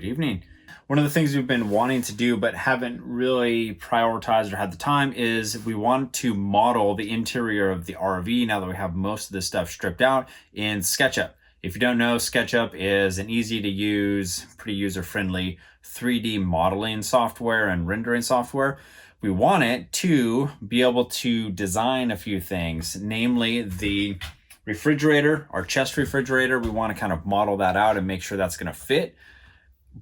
evening. One of the things we've been wanting to do but haven't really prioritized or had the time is we want to model the interior of the RV now that we have most of this stuff stripped out in SketchUp. If you don't know, SketchUp is an easy to use, pretty user-friendly 3D modeling software and rendering software. We want it to be able to design a few things, namely the refrigerator, our chest refrigerator. We want to kind of model that out and make sure that's going to fit.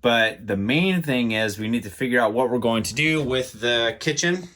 But the main thing is we need to figure out what we're going to do with the kitchen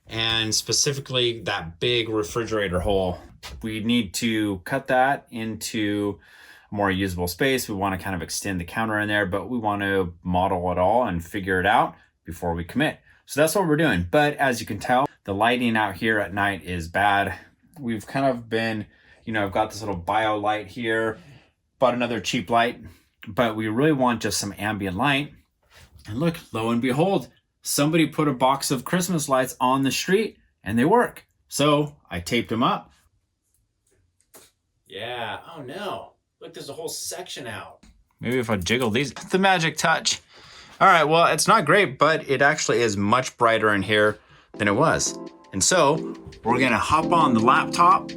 and specifically that big refrigerator hole. We need to cut that into a more usable space. We want to kind of extend the counter in there, but we want to model it all and figure it out before we commit. So that's what we're doing. But as you can tell, the lighting out here at night is bad. We've kind of been, I've got this little bio light here, bought another cheap light, but we really want just some ambient light. And look, lo and behold, somebody put a box of Christmas lights on the street and they work. So I taped them up. Yeah, oh no. Look, there's a whole section out. Maybe if I jiggle these, the magic touch. All right, well, it's not great, but it actually is much brighter in here than it was. And so we're gonna hop on the laptop,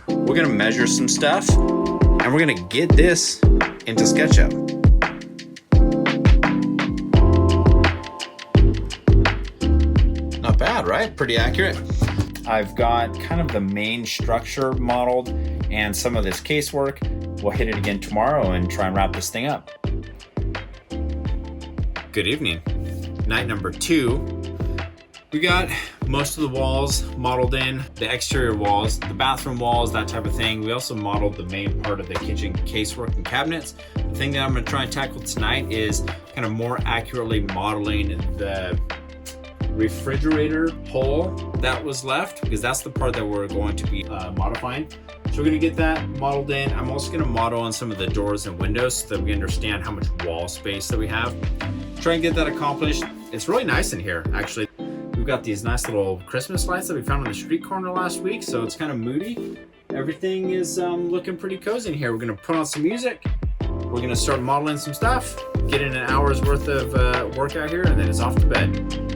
we're gonna measure some stuff, and we're gonna get this into SketchUp. Not bad, right? Pretty accurate. I've got kind of the main structure modeled and some of this casework. We'll hit it again tomorrow and try and wrap this thing up. Good evening. Night number 2. We got most of the walls modeled in, the exterior walls, the bathroom walls, that type of thing. We also modeled the main part of the kitchen casework and cabinets. The thing that I'm gonna try and tackle tonight is kind of more accurately modeling the refrigerator hole that was left, because that's the part that we're going to be modifying. So we're gonna get that modeled in. I'm also gonna model on some of the doors and windows so that we understand how much wall space that we have. Try and get that accomplished. It's really nice in here, actually. We've got these nice little Christmas lights that we found on the street corner last week, so it's kind of moody. Everything is looking pretty cozy in here. We're gonna put on some music. We're gonna start modeling some stuff, get in an hour's worth of work out here, and then it's off to bed.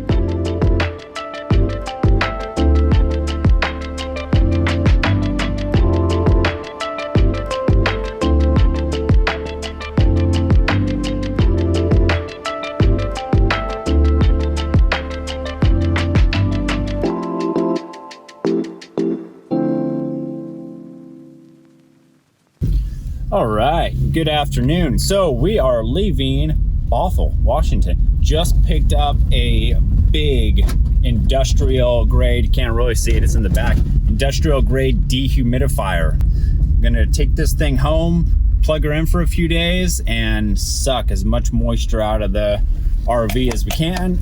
All right, good afternoon. So we are leaving Bothell, Washington. Just picked up a big industrial grade, can't really see it, it's in the back, industrial grade dehumidifier. I'm gonna take this thing home, plug her in for a few days, and suck as much moisture out of the RV as we can.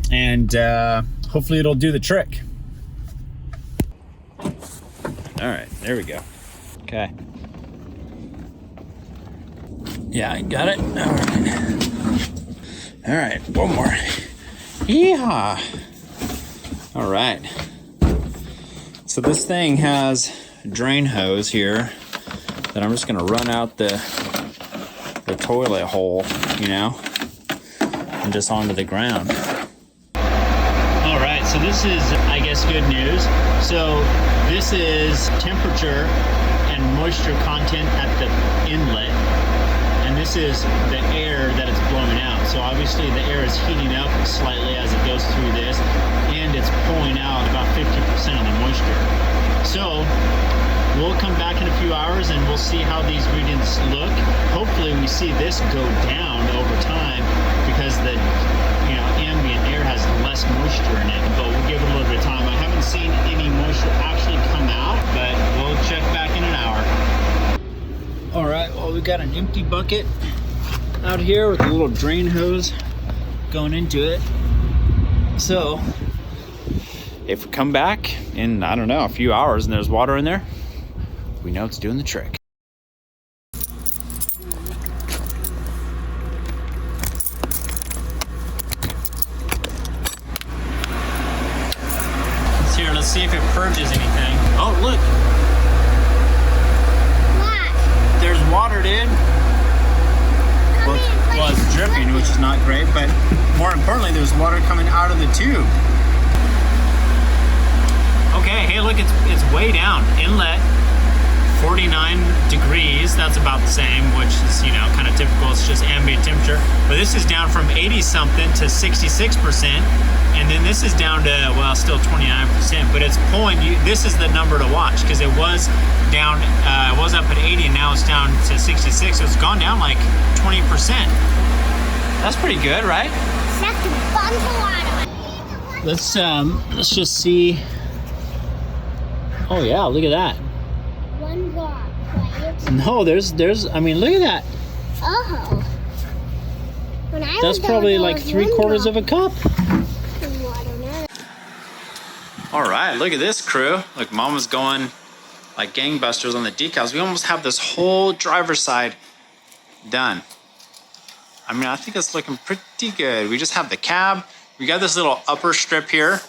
And hopefully it'll do the trick. All right, there we go. Okay. Yeah, I got it. All right, one more. Yeehaw. All right. So this thing has a drain hose here that I'm just gonna run out the toilet hole, and just onto the ground. All right, so this is, I guess, good news. So this is temperature and moisture content at the inlet. And this is the air that it's blowing out. So obviously the air is heating up slightly as it goes through this, and it's pulling out about 50% of the moisture. So we'll come back in a few hours and we'll see how these readings look. Hopefully we see this go down over time because the ambient air has less moisture in it, but we'll give it a little bit of time. I haven't seen any moisture actually come out, but we'll check back in an hour. All right, well, we got an empty bucket out here with a little drain hose going into it. So if we come back in, I don't know, a few hours and there's water in there, we know it's doing the trick. Let's see if it purges anything. Oh, look. What? There's water, dude. Well, Well, it's dripping, which is not great, but more importantly, there's water coming out of the tube. Okay, hey, look, it's way down. Inlet, 49 degrees. That's about the same, which is, you know, kind of typical. It's just ambient temperature. But this is down from 80 something to 66%. And then this is down to, well, still 29%, but it's pulling you. This is the number to watch because it was down, it was up at 80 and now it's down to 66. So it's gone down like 20%. That's pretty good, right? Let's just see. Oh yeah, look at that. One drop, right? No, there's, I mean, look at that. Oh. That's probably like 3/4 of a cup. All right, look at this crew. Look, Mama's going like gangbusters on the decals. We almost have this whole driver's side done. I mean, I think it's looking pretty good. We just have the cab. We got this little upper strip here.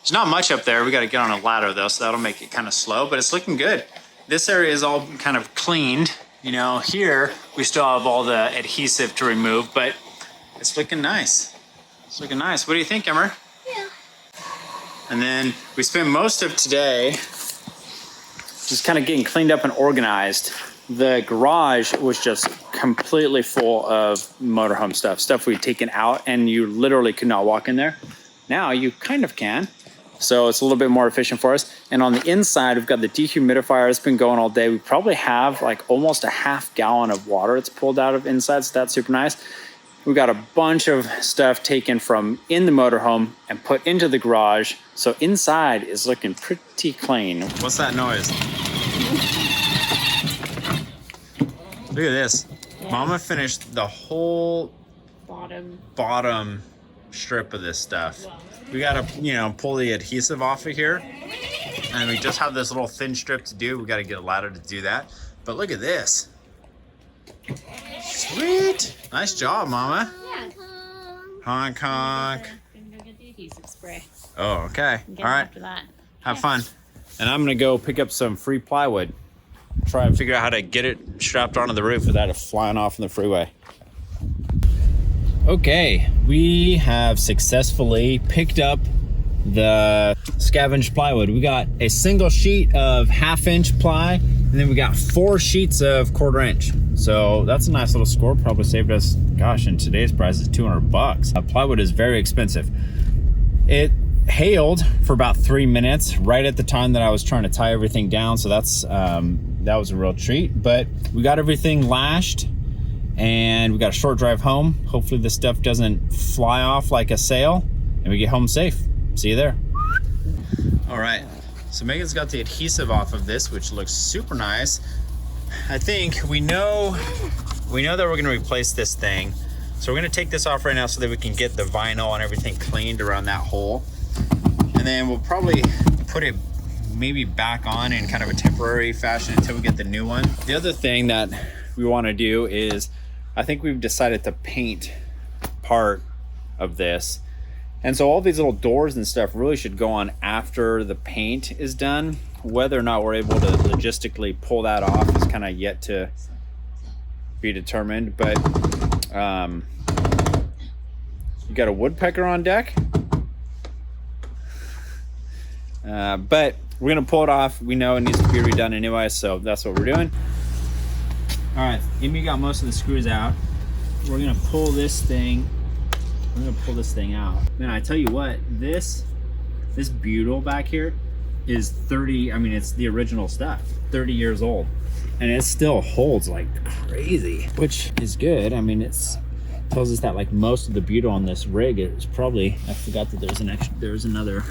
There's not much up there. We got to get on a ladder though, so that'll make it kind of slow, but it's looking good. This area is all kind of cleaned. You know, here we still have all the adhesive to remove, but it's looking nice. It's looking nice. What do you think, Emmer? Yeah. And then we spent most of today just kind of getting cleaned up and organized. The garage was just completely full of motorhome stuff we'd taken out, and you literally could not walk in there. Now you kind of can. So it's a little bit more efficient for us. And on the inside, we've got the dehumidifier. It's been going all day. We probably have like almost a half gallon of water it's pulled out of inside, so that's super nice. We got a bunch of stuff taken from in the motorhome and put into the garage. So inside is looking pretty clean. What's that noise? Look at this. Yeah. Mama finished the whole bottom strip of this stuff. Wow. We gotta, you know, pull the adhesive off of here. And we just have this little thin strip to do. We gotta get a ladder to do that. But look at this. Sweet. Nice job, Mama. Yeah. Honk, honk. I'm gonna go get the adhesive spray. Oh, okay. All right. After that. Have fun. And I'm gonna go pick up some free plywood. Try and figure out how to get it strapped onto the roof without it flying off in the freeway. Okay, we have successfully picked up the scavenged plywood. We got a single sheet of 1/2 inch ply, and then we got 4 sheets of 1/4 inch. So that's a nice little score. Probably saved us, gosh, in today's price is $200. Plywood is very expensive. It hailed for about 3 minutes right at the time that I was trying to tie everything down. So that's that was a real treat, but we got everything lashed and we got a short drive home. Hopefully this stuff doesn't fly off like a sail and we get home safe. See you there. All right, so Megan's got the adhesive off of this, which looks super nice. I think we know that we're gonna replace this thing. So we're gonna take this off right now so that we can get the vinyl and everything cleaned around that hole. And then we'll probably put it maybe back on in kind of a temporary fashion until we get the new one. The other thing that we want to do is, I think we've decided to paint part of this. And so all these little doors and stuff really should go on after the paint is done. Whether or not we're able to logistically pull that off is kind of yet to be determined. But you got a woodpecker on deck. But we're gonna pull it off. We know it needs to be redone anyway, so that's what we're doing. All right, Amy got most of the screws out. We're gonna pull this thing. We're gonna pull this thing out. Man, I tell you what, this butyl back here is 30. I mean, it's the original stuff, 30 years old, and it still holds like crazy, which is good. I mean, it's tells us that like most of the butyl on this rig is probably. I forgot that there's another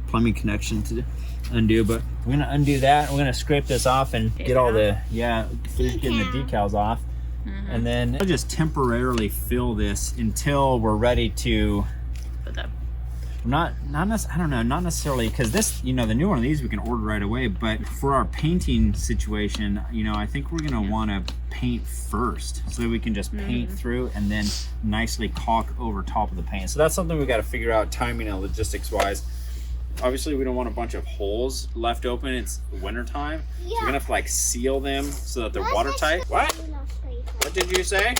plumbing connection to undo, but we're gonna undo that. We're gonna scrape this off and get all the getting the decals off. And then I'll just temporarily fill this until we're ready to Put that. not necessarily, because this, you know, the new one of these we can order right away, but for our painting situation, you know, I think we're gonna want to paint first so that we can just paint through and then nicely caulk over top of the paint. So that's something we got to figure out timing and logistics wise. Obviously we don't want a bunch of holes left open. It's winter time. Yeah. So we're gonna have to like seal them so that they're watertight. What did you say?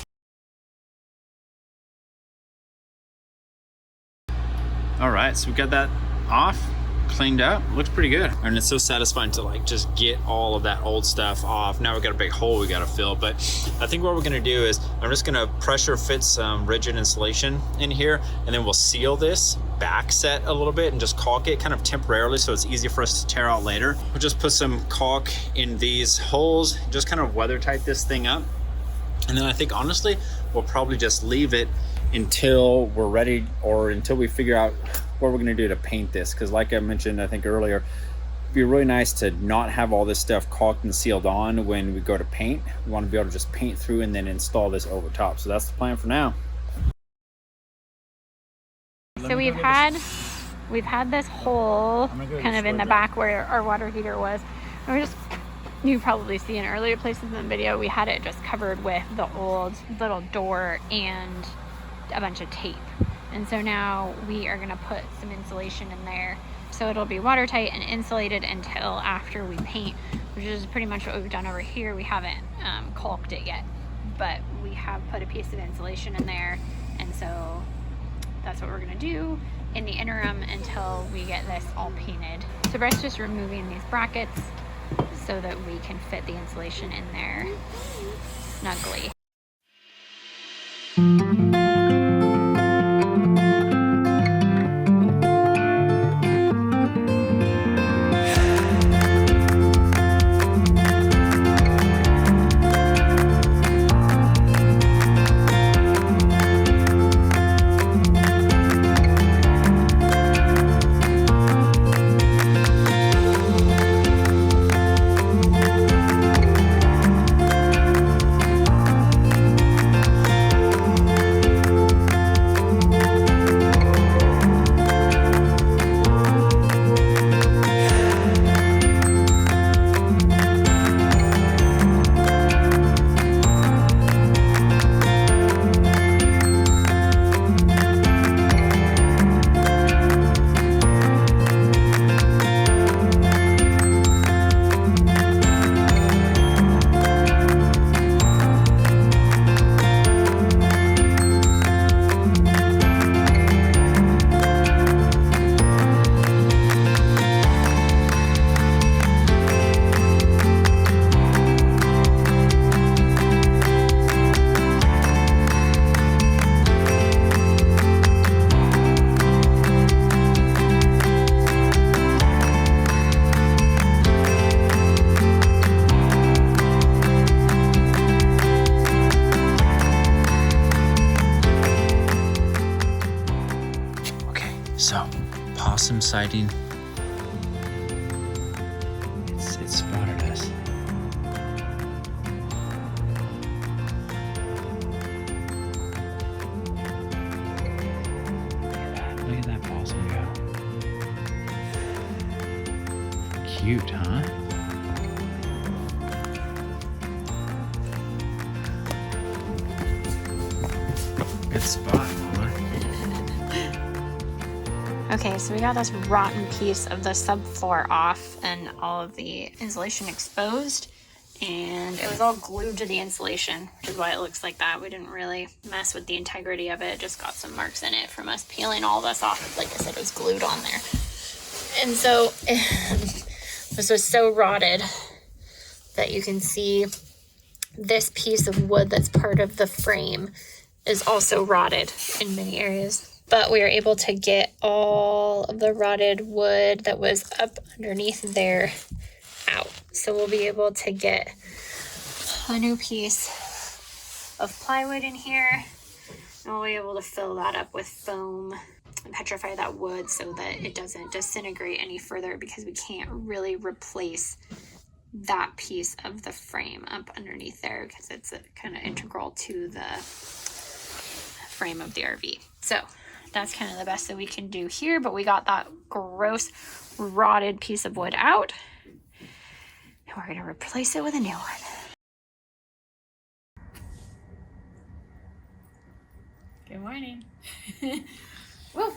All right, so we got that off, cleaned up, looks pretty good. And it's so satisfying to like just get all of that old stuff off. Now we've got a big hole we gotta fill, but I think what we're gonna do is I'm just gonna pressure fit some rigid insulation in here, and then we'll seal this back set a little bit and just caulk it kind of temporarily so it's easy for us to tear out later. We'll just put some caulk in these holes, just kind of weather tight this thing up. And then I think honestly, we'll probably just leave it until we're ready, or until we figure out what we're gonna do to paint this. Because like I mentioned, I think earlier, it'd be really nice to not have all this stuff caulked and sealed on when we go to paint. We wanna be able to just paint through and then install this over top. So that's the plan for now. So we've had this hole kind of in the back where our water heater was. And we just, you probably see in earlier places in the video, we had it just covered with the old little door and a bunch of tape. And so now we are gonna put some insulation in there so it'll be watertight and insulated until after we paint, which is pretty much what we've done over here. We haven't caulked it yet, but we have put a piece of insulation in there, and so that's what we're gonna do in the interim until we get this all painted. So Brett's just removing these brackets so that we can fit the insulation in there snugly. So, possum sighting. It spotted us. Look at that possum go. Cute, huh? Good spot, Mama. Okay, so we got this rotten piece of the subfloor off and all of the insulation exposed, and it was all glued to the insulation, which is why it looks like that. We didn't really mess with the integrity of it. It just got some marks in it from us peeling all this off. Like I said, it was glued on there. And so this was so rotted that you can see this piece of wood that's part of the frame is also rotted in many areas. But we were able to get all of the rotted wood that was up underneath there out. So we'll be able to get a new piece of plywood in here, and we'll be able to fill that up with foam and petrify that wood so that it doesn't disintegrate any further, because we can't really replace that piece of the frame up underneath there because it's kind of integral to the frame of the RV. So that's kind of the best that we can do here, but we got that gross rotted piece of wood out, and we're gonna replace it with a new one. Good morning. Woo!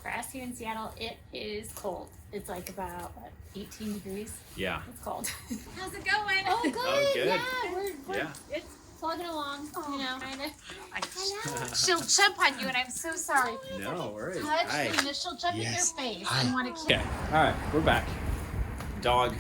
For us here in Seattle, it is cold. It's like about, what, 18 degrees? Yeah. It's cold. How's it going? Oh, good. Oh, good. Yeah, we're Yeah. it's plugging along, you know. She'll jump on you, and I'm so sorry. No worries. Touch, Hi. and then she'll jump in your face and want to kiss. Okay. All right, we're back. Dog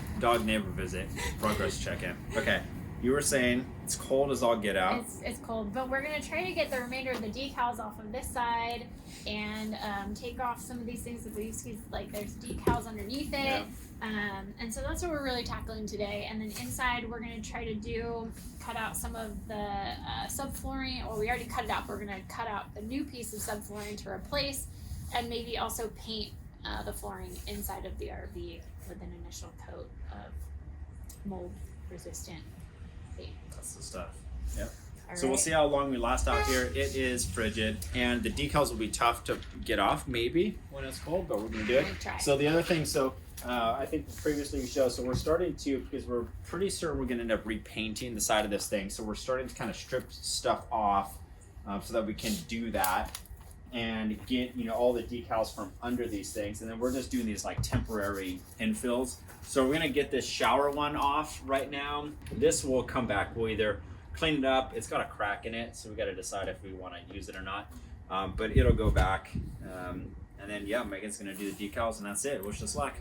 neighbor visit. Progress check-in. Okay. You were saying it's cold as all get out. It's cold, but we're gonna try to get the remainder of the decals off of this side and take off some of these things that we see, like there's decals underneath it. Yeah. And so that's what we're really tackling today. And then inside we're gonna try to cut out some of the subflooring, or we already cut it out. We're gonna cut out the new piece of subflooring to replace, and maybe also paint the flooring inside of the RV with an initial coat of mold resistant paint. That's the stuff. Yep. All So we'll see how long we last out here. It is frigid, and the decals will be tough to get off maybe when it's cold, but we're gonna do it. Try. So the other thing, I think previously you showed, so we're starting to, because we're pretty certain we're gonna end up repainting the side of this thing. So we're starting to kind of strip stuff off so that we can do that and get, all the decals from under these things. And then we're just doing these like temporary infills. So we're gonna get this shower one off right now. This will come back. We'll either clean it up. It's got a crack in it, so we got to decide if we want to use it or not. But it'll go back. And then, yeah, Megan's going to do the decals, and that's it. Wish us luck.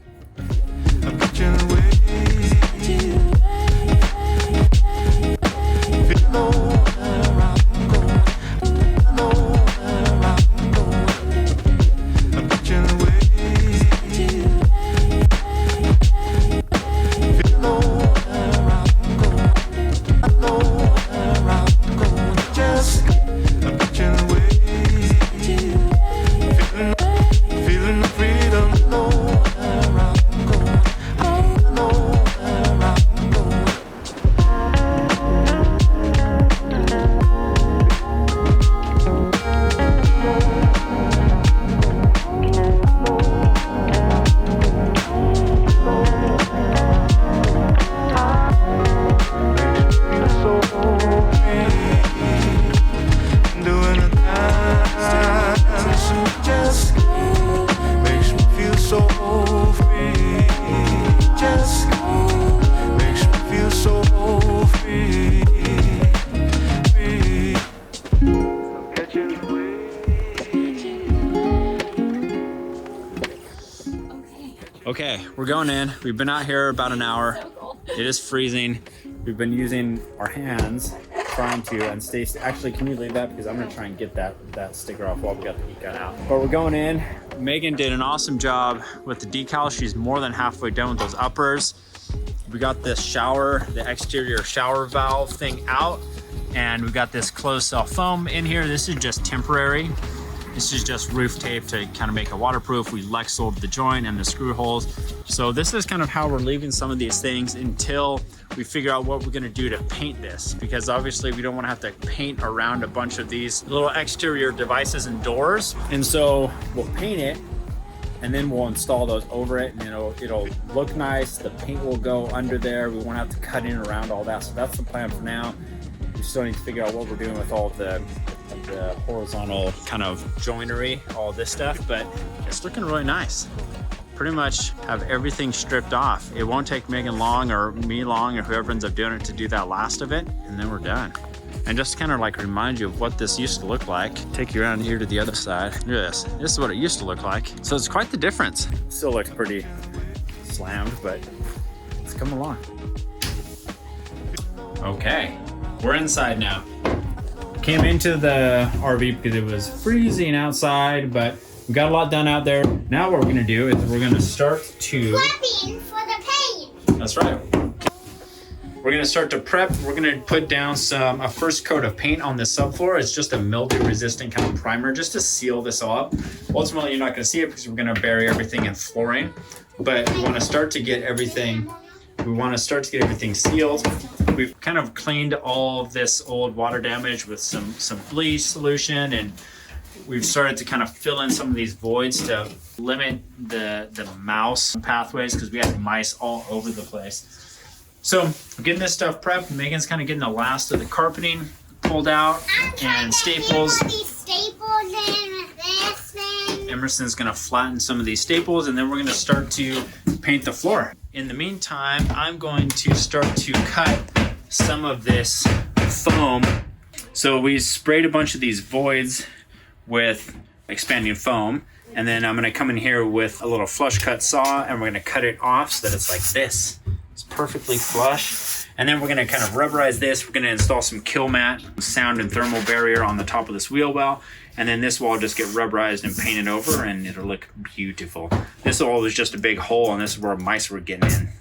Okay, we're going in. We've been out here about an hour. So cold. It is freezing. We've been using our hands, trying to, and Stacey, actually, can you leave that? Because I'm gonna try and get that sticker off while we got the heat gun out. But we're going in. Megan did an awesome job with the decal. She's more than halfway done with those uppers. We got this shower, the exterior shower valve thing out, and we got this closed cell foam in here. This is just temporary. This is just roof tape to kind of make it waterproof. We Lexoled the joint and the screw holes. So this is kind of how we're leaving some of these things until we figure out what we're gonna do to paint this, because obviously we don't wanna have to paint around a bunch of these little exterior devices and doors. And so we'll paint it, and then we'll install those over it, and it'll look nice. The paint will go under there. We won't have to cut in around all that. So that's the plan for now. We still need to figure out what we're doing with all the horizontal kind of joinery, all this stuff, but it's looking really nice. Pretty much have everything stripped off. It won't take Megan long, or me long, or whoever ends up doing it, to do that last of it, and then we're done. And just kind of like remind you of what this used to look like. Take you around here to the other side. Look at this. This is what it used to look like. So it's quite the difference. Still looks pretty slammed, but it's coming along. Okay, we're inside now. Came into the RV because it was freezing outside, but we got a lot done out there. Now what we're gonna do is we're gonna start to... Prepping for the paint. That's right. We're gonna start to prep. We're gonna put down a first coat of paint on the subfloor. It's just a mildew resistant kind of primer just to seal this all up. Ultimately, you're not gonna see it because we're gonna bury everything in flooring, but we wanna start to get everything sealed. We've kind of cleaned all of this old water damage with some bleach solution, and we've started to kind of fill in some of these voids to limit the mouse pathways, because we had mice all over the place. So we're getting this stuff prepped. Megan's kind of getting the last of the carpeting pulled out and staples. These staples in this thing. Emerson's gonna flatten some of these staples, and then we're gonna start to paint the floor. In the meantime, I'm going to start to cut some of this foam. So we sprayed a bunch of these voids with expanding foam, and then I'm gonna come in here with a little flush cut saw, and we're gonna cut it off so that it's like this. It's perfectly flush. And then we're gonna kind of rubberize this. We're gonna install some kill mat, sound and thermal barrier on the top of this wheel well. And then this wall just get rubberized and painted over, and it'll look beautiful. This wall is just a big hole, and this is where mice were getting in.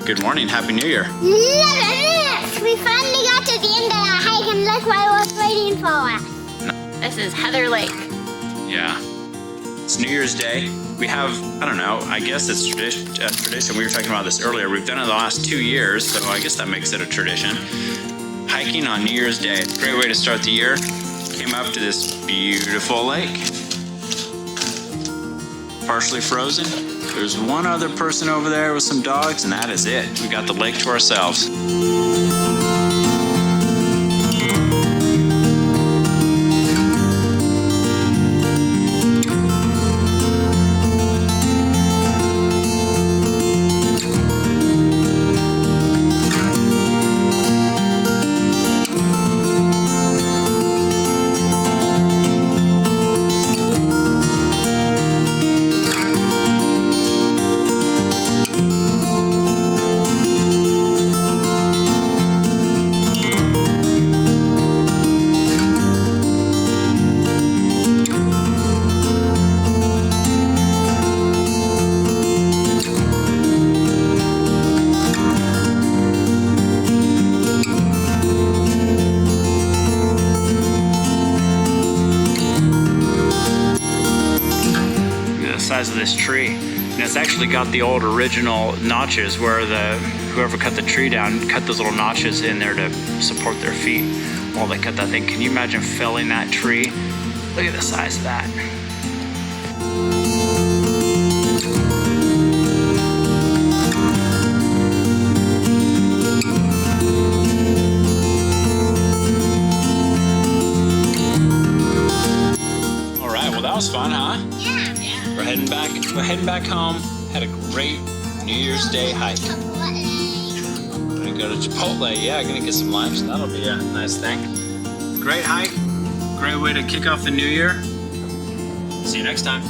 Good morning, Happy New Year. Look at this! We finally got to the end of the hike, and look what I was waiting for. This is Heather Lake. Yeah. It's New Year's Day. We have, I don't know, I guess it's tradition. We were talking about this earlier. We've done it the last 2 years, so I guess that makes it a tradition. Hiking on New Year's Day. Great way to start the year. Came up to this beautiful lake. Partially frozen. There's one other person over there with some dogs, and that is it. We got the lake to ourselves. Size of this tree, and it's actually got the old original notches where whoever cut the tree down cut those little notches in there to support their feet while they cut that thing. Can you imagine felling that tree? Look at the size of that. All right, well that was fun, huh? Yeah. We're heading back home. Had a great New Year's Day hike. Chipotle. Gonna go to Chipotle. Yeah, gonna get some lunch. That'll be a nice thing. Great hike. Great way to kick off the new year. See you next time.